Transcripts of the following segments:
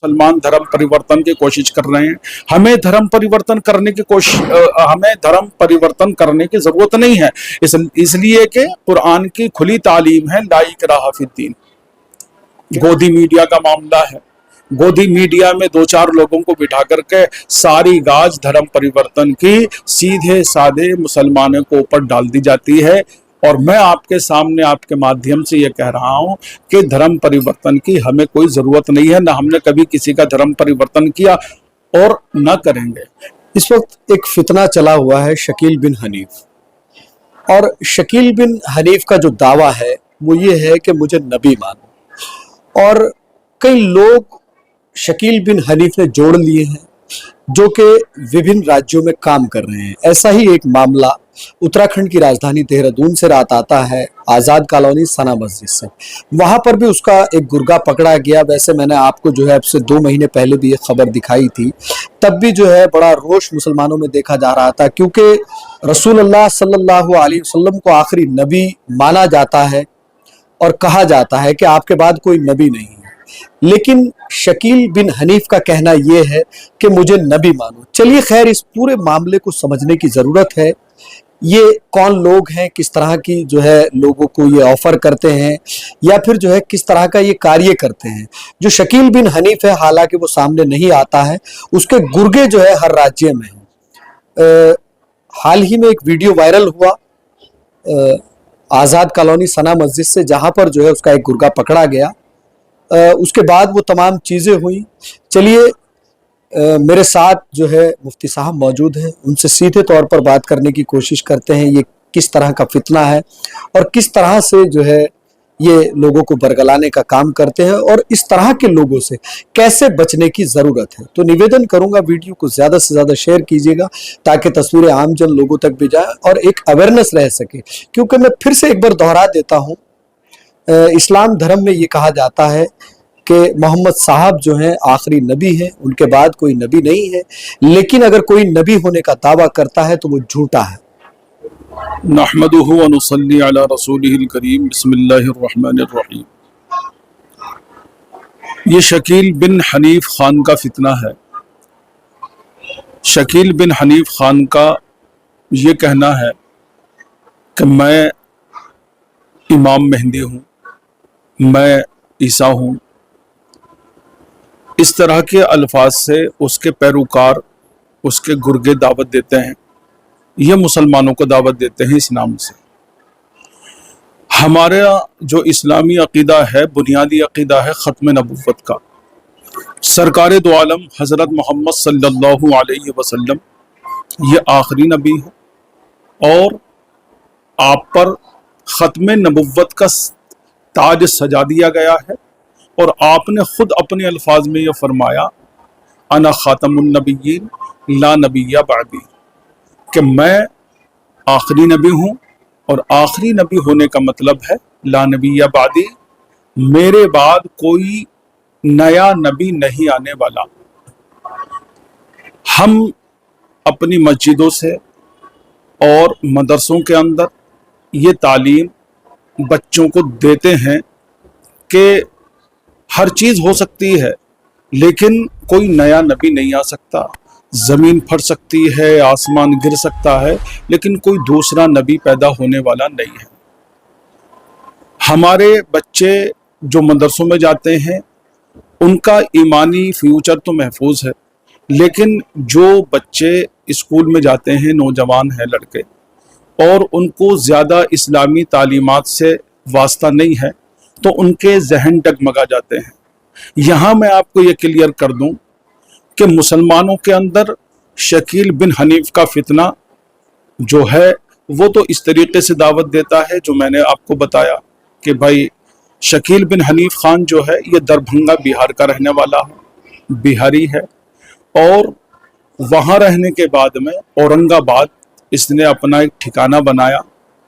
मुसलमान धर्म परिवर्तन की कोशिश कर रहे हैं। हमें धर्म परिवर्तन करने की जरूरत नहीं है, इसलिए कि कुरान की खुली तालीम है ला इकराहा फिद्दीन। गोदी मीडिया का मामला है, गोदी मीडिया में दो चार लोगों को बिठा करके सारी गाज धर्म परिवर्तन की सीधे साधे मुसलमानों को ऊपर डाल दी जाती है। और मैं आपके सामने आपके माध्यम से ये कह रहा हूं कि धर्म परिवर्तन की हमें कोई जरूरत नहीं है, ना हमने कभी किसी का धर्म परिवर्तन किया और न करेंगे। इस वक्त एक फितना चला हुआ है शकील बिन हनीफ, और शकील बिन हनीफ का जो दावा है वो ये है कि मुझे नबी मानो, और कई लोग शकील बिन हनीफ ने जोड़ लिए हैं जो कि विभिन्न राज्यों में काम कर रहे हैं। ऐसा ही एक मामला उत्तराखंड की राजधानी देहरादून से रात आता है आज़ाद कॉलोनी सना मस्जिद से। वहां पर भी उसका एक गुर्गा पकड़ा गया। वैसे मैंने आपको जो है अब से 2 महीने पहले भी ये खबर दिखाई थी, तब भी जो है बड़ा रोष मुसलमानों में देखा जा रहा था, क्योंकि रसूलुल्लाह सल्लल्लाहु अलैहि वसल्लम को आखिरी नबी माना जाता है और कहा जाता है कि आपके बाद कोई नबी नहीं है। लेकिन शकील बिन हनीफ का कहना यह है कि मुझे नबी मानो। चलिए खैर, इस पूरे मामले को समझने की जरूरत है। ये कौन लोग हैं, किस तरह की जो है लोगों को ये ऑफर करते हैं, या फिर जो है किस तरह का ये कार्य करते हैं। जो शकील बिन हनीफ है, हालांकि वो सामने नहीं आता है, उसके गुर्गे जो है हर राज्य में हैं। हाल ही में एक वीडियो वायरल हुआ आज़ाद कॉलोनी सना मस्जिद से, जहां पर जो है उसका एक गुर्गा पकड़ा गया। उसके बाद वो तमाम चीज़ें हुई। चलिए, मेरे साथ जो है मुफ्ती साहब मौजूद हैं, उनसे सीधे तौर पर बात करने की कोशिश करते हैं ये किस तरह का फितना है और किस तरह से जो है ये लोगों को बरगलाने का काम करते हैं, और इस तरह के लोगों से कैसे बचने की ज़रूरत है। तो निवेदन करूंगा वीडियो को ज़्यादा से ज़्यादा शेयर कीजिएगा ताकि तस्वीरें आमजन लोगों तक भी जाए और एक अवेयरनेस रह सके। क्योंकि मैं फिर से एक बार दोहरा देता हूँ, इस्लाम धर्म में ये कहा जाता है कि मोहम्मद साहब जो हैं आखिरी नबी हैं, उनके बाद कोई नबी नहीं है। लेकिन अगर कोई नबी होने का दावा करता है तो वो झूठा है। नहमदुहु व नुसल्ली अला रसूलिहिल करीम, बिस्मिल्लाहिर रहमानिर रहीम। ये शकील बिन हनीफ खान का फितना है। शकील बिन हनीफ खान का ये कहना है कि मैं इमाम मेहंदी हूँ, मैं ईसा हूँ। इस तरह के अल्फाज से उसके पैरोकार, उसके गुर्गे दावत देते हैं। ये मुसलमानों को दावत देते हैं इस नाम से। हमारा जो इस्लामी अकीदा है, बुनियादी अकीदा है ख़त्म नबुव्वत का। सरकार दो आलम हज़रत मोहम्मद सल्लल्लाहु अलैहि वसल्लम ये आखिरी नबी है और आप पर ख़त्म नबुव्वत का ताज सजा दिया गया है। और आपने खुद अपने अल्फाज में यह फरमाया, अना खातमुन नबिय्यीन ला नबिय्या बादी, कि मैं आखिरी नबी हूँ और आखिरी नबी होने का मतलब है ला नबिय्या बादी, मेरे बाद कोई नया नबी नहीं आने वाला। हम अपनी मस्जिदों से और मदरसों के अंदर ये तालीम बच्चों को देते हैं कि हर चीज़ हो सकती है लेकिन कोई नया नबी नहीं आ सकता। ज़मीन फट सकती है, आसमान गिर सकता है, लेकिन कोई दूसरा नबी पैदा होने वाला नहीं है। हमारे बच्चे जो मदरसों में जाते हैं उनका ईमानी फ्यूचर तो महफूज है, लेकिन जो बच्चे स्कूल में जाते हैं, नौजवान हैं लड़के, और उनको ज़्यादा इस्लामी तालीमात से वास्ता नहीं है, तो उनके जहन डगमगा जाते हैं। यहाँ मैं आपको ये क्लियर कर दूं कि मुसलमानों के अंदर शकील बिन हनीफ का फितना जो है वो तो इस तरीके से दावत देता है जो मैंने आपको बताया कि भाई शकील बिन हनीफ खान जो है ये दरभंगा बिहार का रहने वाला है, बिहारी है, और वहाँ रहने के बाद में औरंगाबाद इसने अपना एक ठिकाना बनाया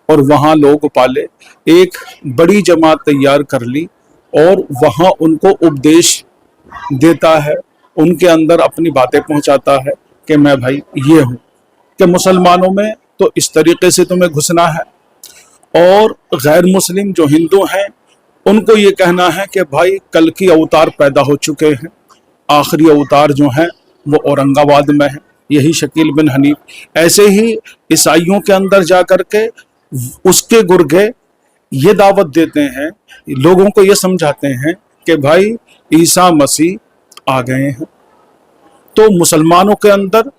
और वहाँ लोग पाले, एक बड़ी जमात तैयार कर ली और वहाँ उनको उपदेश देता है, उनके अंदर अपनी बातें पहुँचाता है कि मैं भाई ये हूँ, कि मुसलमानों में तो इस तरीके से तुम्हें घुसना है, और गैर मुस्लिम जो हिंदू हैं उनको ये कहना है कि भाई कल की अवतार पैदा हो चुके हैं आखिरी अवतार जो हैं वो औरंगाबाद में है, यही शकील बिन हनीफ। ऐसे ही ईसाइयों के अंदर जा कर के उसके गुर्गे ये दावत देते हैं, लोगों को ये समझाते हैं कि भाई ईसा मसीह आ गए हैं। तो मुसलमानों के अंदर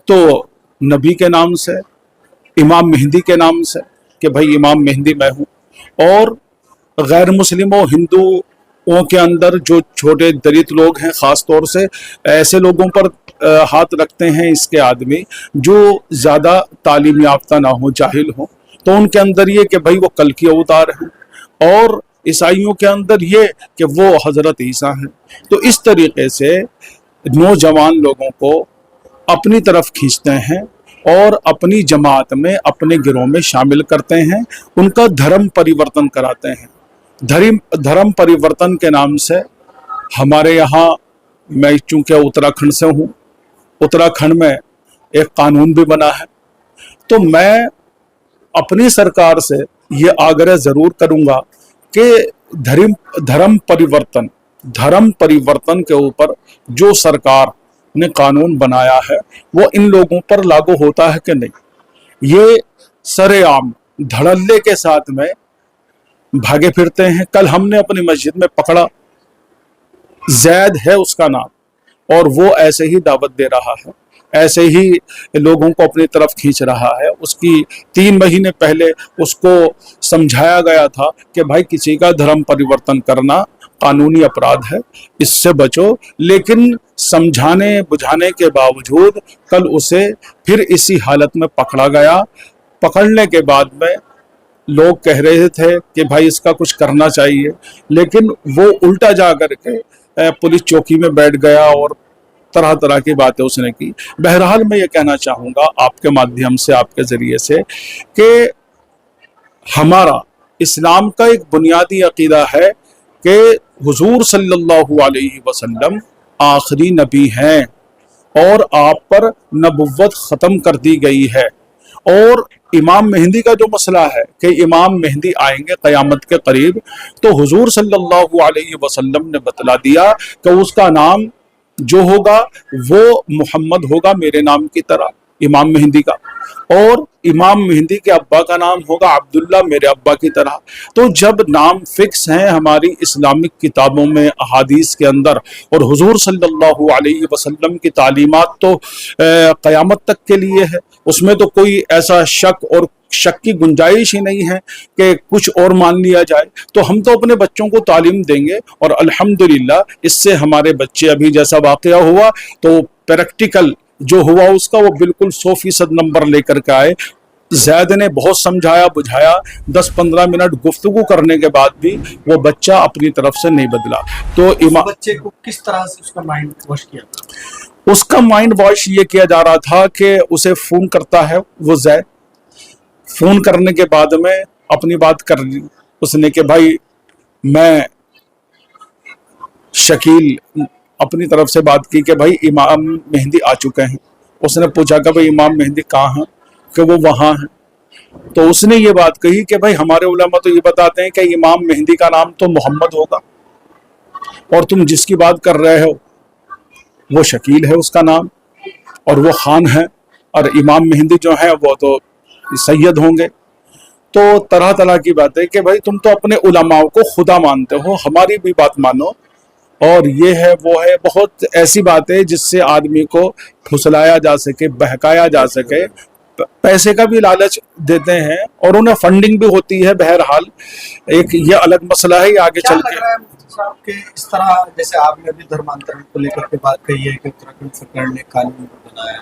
तो नबी के नाम से, इमाम मेहंदी के नाम से कि भाई इमाम मेहंदी मैं हूँ, और गैर मुस्लिमों हिंदुओं के अंदर जो छोटे दलित लोग हैं, ख़ास तौर से ऐसे लोगों पर हाथ रखते हैं इसके आदमी जो ज़्यादा तालीम याफ्ता ना हो, जाहिल हो, तो उनके अंदर ये कि भाई वो कल की अवतार हैं, और ईसाइयों के अंदर ये कि वो हज़रत ईसा हैं। तो इस तरीके से नौजवान लोगों को अपनी तरफ खींचते हैं और अपनी जमात में, अपने गिरोह में शामिल करते हैं, उनका धर्म परिवर्तन कराते हैं। धर्म परिवर्तन के नाम से हमारे यहाँ, मैं चूँकि उत्तराखंड से हूँ, उत्तराखंड में एक कानून भी बना है, तो मैं अपनी सरकार से ये आग्रह ज़रूर करूँगा कि धर्म परिवर्तन के ऊपर जो सरकार ने कानून बनाया है वो इन लोगों पर लागू होता है कि नहीं। ये सरेआम धड़ल्ले के साथ में भागे फिरते हैं। कल हमने अपनी मस्जिद में पकड़ा, जैद है उसका नाम, और वो ऐसे ही दावत दे रहा है, ऐसे ही लोगों को अपनी तरफ खींच रहा है। उसकी 3 महीने पहले उसको समझाया गया था कि भाई किसी का धर्म परिवर्तन करना कानूनी अपराध है, इससे बचो, लेकिन समझाने बुझाने के बावजूद कल उसे फिर इसी हालत में पकड़ा गया। पकड़ने के बाद में लोग कह रहे थे कि भाई इसका कुछ करना चाहिए, लेकिन वो उल्टा जा करके पुलिस चौकी में बैठ गया और तरह तरह की बातें उसने की। बहरहाल मैं ये कहना चाहूँगा आपके माध्यम से, आपके ज़रिए से, कि हमारा इस्लाम का एक बुनियादी अकीदा है कि हुजूर सल्लल्लाहु अलैहि वसल्लम आखिरी नबी हैं और आप पर नबुव्वत ख़त्म कर दी गई है। और इमाम मेहंदी का जो मसला है कि इमाम मेहंदी आएंगे क़यामत के करीब, तो हुजूर सल्लल्लाहु अलैहि वसल्लम ने बतला दिया कि उसका नाम जो होगा वो मोहम्मद होगा, मेरे नाम की तरह, इमाम मेहंदी का, और इमाम मेहंदी के अब्बा का नाम होगा अब्दुल्ला, मेरे अब्बा की तरह। तो जब नाम फिक्स हैं हमारी इस्लामिक किताबों में, अहादीस के अंदर, और हुजूर सल्लल्लाहु अलैहि वसल्लम की तालीमात तो क़यामत तक के लिए है, उसमें तो कोई ऐसा शक की गुंजाइश ही नहीं है कि कुछ और मान लिया जाए। तो हम तो अपने बच्चों को तालीम देंगे, और अल्हम्दुलिल्लाह इससे हमारे बच्चे, अभी जैसा वाक़या हुआ तो प्रैक्टिकल जो हुआ उसका वो बिल्कुल 100% नंबर लेकर के आए। जैद ने बहुत समझाया बुझाया, 10-15 मिनट गुफ्तगू करने के बाद भी वो बच्चा अपनी तरफ से नहीं बदला। तो बच्चे को किस तरह से उसका माइंड वॉश किया? उसका माइंड वॉश ये किया जा रहा था कि उसे फ़ोन करता है वो जैद, फ़ोन करने के बाद में अपनी बात कर ली उसने कि भाई मैं शकील अपनी तरफ से बात की कि भाई इमाम मेहंदी आ चुके हैं। उसने पूछा कि भाई इमाम मेहंदी कहाँ हैं, कि वो वहाँ हैं। तो उसने ये बात कही कि भाई हमारे उलमा तो ये बताते हैं कि इमाम मेहंदी का नाम तो मोहम्मद होगा, और तुम जिसकी बात कर रहे हो वो शकील है उसका नाम, और वो खान है, और इमाम मेहंदी जो है वो तो सैयद होंगे। तो तरह तरह की बातें कि भाई तुम तो अपने उलमाओं को खुदा मानते हो, हमारी भी बात मानो, और ये है वो है, बहुत ऐसी बातें जिससे आदमी को फुसलाया जा सके, बहकाया जा सके। पैसे का भी लालच देते हैं और उन्हें फंडिंग भी होती है। बहरहाल एक ये अलग मसला है, ये आगे चल के के इस तरह, जैसे आपने अभी धर्मांतरण को लेकर के बात कही है कि उत्तराखंड सरकार ने कानून बनाया,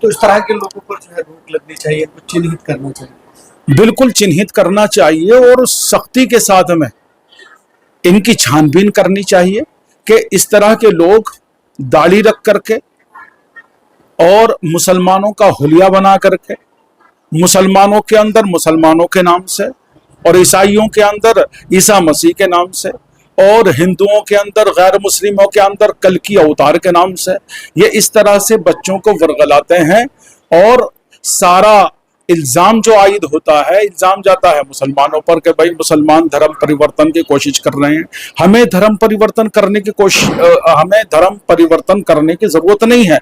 तो इस तरह के लोगों पर जो है रोक लगनी चाहिए, कुछ चिन्हित करना चाहिए। बिल्कुल चिन्हित करना चाहिए, और सख्ती के साथ में इनकी छानबीन करनी चाहिए कि इस तरह के लोग दाढ़ी रख करके और मुसलमानों का हुलिया बना करके, मुसलमानों के अंदर मुसलमानों के नाम से, और ईसाइयों के अंदर ईसा मसीह के नाम से, और हिंदुओं के अंदर, गैर मुस्लिमों के अंदर कल की अवतार के नाम से, ये इस तरह से बच्चों को वर्गलाते हैं और सारा इल्जाम जो आयद होता है, इल्जाम जाता है मुसलमानों पर कि भाई मुसलमान धर्म परिवर्तन की कोशिश कर रहे हैं। हमें धर्म परिवर्तन करने की जरूरत नहीं है,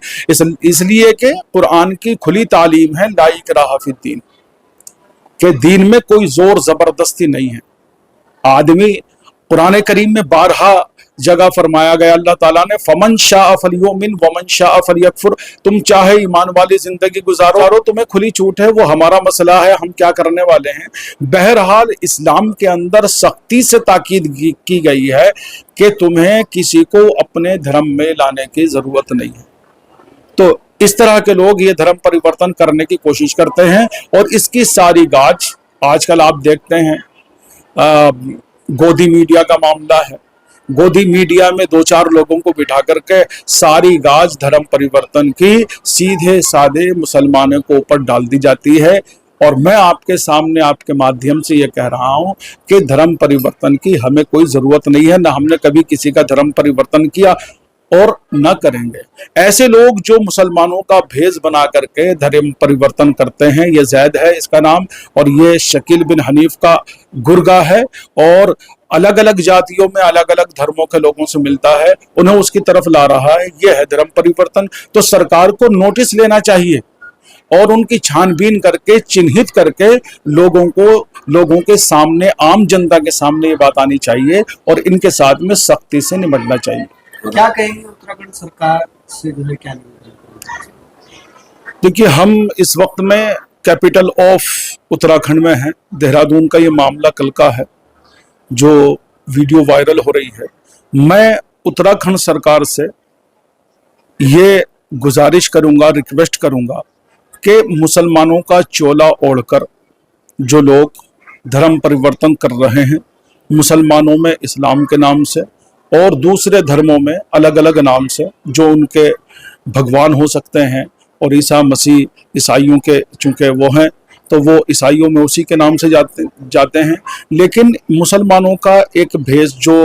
इसलिए कि कुरान की खुली तालीम है ला इकराह फिद्दीन, के दीन में कोई जोर जबरदस्ती नहीं है। आदमी कुरान करीम में बारहा जगह फरमाया गया अल्लाह ताला ने, फमन शाअ फलयुमिन वमन शाअ फलयकफुर, तुम चाहे ईमान वाली जिंदगी गुजारो, तुम्हें खुली छूट है, वो हमारा मसला है, हम क्या करने वाले हैं। बहरहाल इस्लाम के अंदर सख्ती से ताकीद की गई है कि तुम्हें किसी को अपने धर्म में लाने की जरूरत नहीं है। तो इस तरह के लोग ये धर्म परिवर्तन करने की कोशिश करते हैं और इसकी सारी गाज आजकल आप देखते हैं गोदी मीडिया का मामला है। गोदी मीडिया में 2-4 लोगों को बिठा करके सारी गाज धर्म परिवर्तन की सीधे साधे मुसलमानों को ऊपर डाल दी जाती है। और मैं आपके सामने आपके माध्यम से ये कह रहा हूं कि धर्म परिवर्तन की हमें कोई जरूरत नहीं है, ना हमने कभी किसी का धर्म परिवर्तन किया और न करेंगे। ऐसे लोग जो मुसलमानों का भेष बना करके धर्म परिवर्तन करते हैं, ये जैद है इसका नाम, और ये शकील बिन हनीफ का गुर्गा है, और अलग अलग जातियों में अलग अलग धर्मों के लोगों से मिलता है, उन्हें उसकी तरफ ला रहा है। ये है धर्म परिवर्तन। तो सरकार को नोटिस लेना चाहिए और उनकी छानबीन करके चिन्हित करके लोगों के सामने, आम जनता के सामने ये बात आनी चाहिए और इनके साथ में सख्ती से निपटना चाहिए। क्या कहेंगे उत्तराखंड सरकार से जो है क्या निवेदन? देखिए, हम इस वक्त में कैपिटल ऑफ उत्तराखंड में हैं। देहरादून का ये मामला कल का है जो वीडियो वायरल हो रही है। मैं उत्तराखंड सरकार से ये गुजारिश करूंगा, रिक्वेस्ट करूंगा कि मुसलमानों का चोला ओढ़कर जो लोग धर्म परिवर्तन कर रहे हैं, मुसलमानों में इस्लाम के नाम से और दूसरे धर्मों में अलग अलग नाम से, जो उनके भगवान हो सकते हैं, और ईसा मसीह ईसाइयों के चूंकि वो हैं तो वो ईसाइयों में उसी के नाम से जाते हैं। लेकिन मुसलमानों का एक भेष जो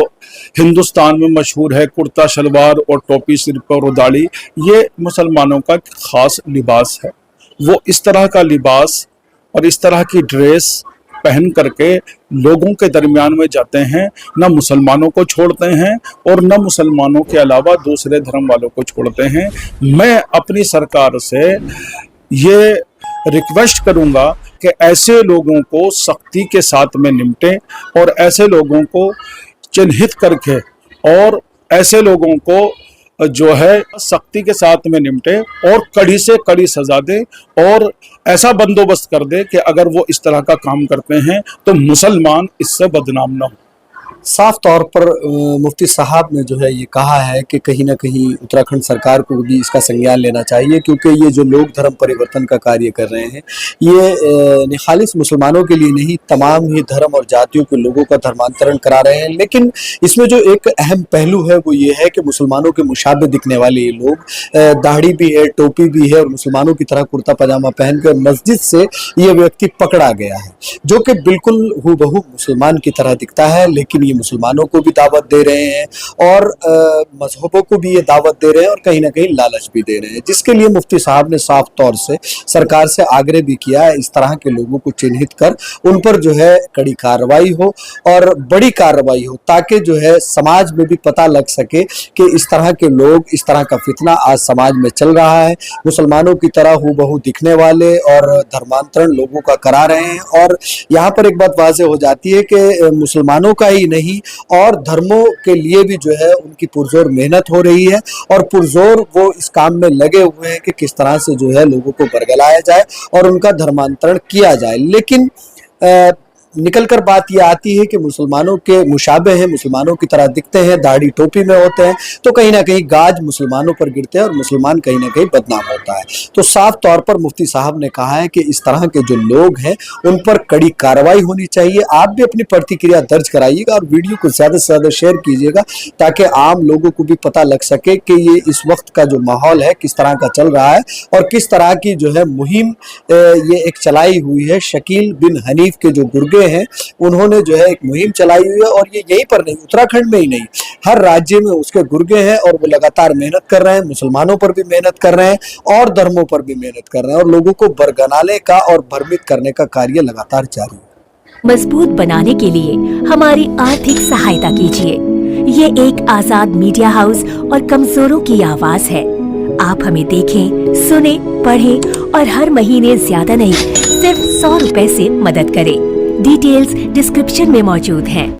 हिंदुस्तान में मशहूर है, कुर्ता शलवार और टोपी सिर पर और दाढ़ी, ये मुसलमानों का खास लिबास है। वो इस तरह का लिबास और इस तरह की ड्रेस पहन करके लोगों के दरमियान में जाते हैं, न मुसलमानों को छोड़ते हैं और न मुसलमानों के अलावा दूसरे धर्म वालों को छोड़ते हैं। मैं अपनी सरकार से ये रिक्वेस्ट करूंगा कि ऐसे लोगों को सख्ती के साथ में निपटे और ऐसे लोगों को चिन्हित करके और ऐसे लोगों को जो है सख्ती के साथ में निपटे और कड़ी से कड़ी सजा दे और ऐसा बंदोबस्त कर दे कि अगर वो इस तरह का काम करते हैं तो मुसलमान इससे बदनाम ना हो। साफ तौर पर मुफ्ती साहब ने जो है ये कहा है कि कहीं ना कहीं उत्तराखंड सरकार को भी इसका संज्ञान लेना चाहिए, क्योंकि ये जो लोग धर्म परिवर्तन का कार्य कर रहे हैं ये खालिस मुसलमानों के लिए नहीं, तमाम ही धर्म और जातियों के लोगों का धर्मांतरण करा रहे हैं। लेकिन इसमें जो एक अहम पहलू है वो ये है कि मुसलमानों के मुशाबे दिखने वाले ये लोग, दाढ़ी भी है, टोपी भी है और मुसलमानों की तरह कुर्ता पजामा पहन कर मस्जिद से ये व्यक्ति पकड़ा गया है, जो कि बिल्कुल हूबहू मुसलमान की तरह दिखता है। लेकिन मुसलमानों को भी दावत दे रहे हैं और मजहबों को भी ये दावत दे रहे हैं और कहीं ना कहीं लालच भी दे रहे हैं, जिसके लिए मुफ्ती साहब ने साफ तौर से सरकार से आग्रह भी किया है इस तरह के लोगों को चिन्हित कर उन पर जो है कड़ी कार्रवाई हो और बड़ी कार्रवाई हो, ताकि जो है समाज में भी पता लग सके कि इस तरह के लोग, इस तरह का फितना आज समाज में चल रहा है। मुसलमानों की तरह हूबहू दिखने वाले और धर्मांतरण लोगों का करा रहे हैं। और यहाँ पर एक बात वाज़ेह हो जाती है कि मुसलमानों का ही नहीं और धर्मों के लिए भी जो है उनकी पुरजोर मेहनत हो रही है और पुरजोर वो इस काम में लगे हुए हैं कि किस तरह से जो है लोगों को बरगलाया जाए और उनका धर्मांतरण किया जाए। लेकिन निकल कर बात यह आती है कि मुसलमानों के मुशाबे हैं, मुसलमानों की तरह दिखते हैं, दाढ़ी टोपी में होते हैं, तो कहीं ना कहीं गाज मुसलमानों पर गिरते हैं और मुसलमान कहीं ना कहीं बदनाम होता है। तो साफ तौर पर मुफ्ती साहब ने कहा है कि इस तरह के जो लोग हैं उन पर कड़ी कार्रवाई होनी चाहिए। आप भी अपनी प्रतिक्रिया दर्ज कराइएगा और वीडियो को ज़्यादा से ज़्यादा शेयर कीजिएगा ताकि आम लोगों को भी पता लग सके कि ये इस वक्त का जो माहौल है किस तरह का चल रहा है और किस तरह की जो है मुहिम ये एक चलाई हुई है। शकील बिन हनीफ के जो गुर्गे गुर्गे हैं, उन्होंने जो है एक मुहिम चलाई हुई है, और ये यहीं पर नहीं, उत्तराखंड में ही नहीं, हर राज्य में उसके गुर्गे हैं, और वो लगातार मेहनत कर रहे हैं, मुसलमानों पर भी मेहनत कर रहे हैं और धर्मों पर भी मेहनत कर रहे हैं, और लोगों को बरगलाने का और भ्रमित करने का कार्य लगातार जारी है। मजबूत बनाने के लिए हमारी आर्थिक सहायता कीजिए। ये एक आजाद मीडिया हाउस और कमजोरों की आवाज है। आप हमें देखें, सुने, पढ़ें और हर महीने ज्यादा नहीं, सिर्फ 100 रुपए से मदद करें। डिटेल्स डिस्क्रिप्शन में मौजूद हैं।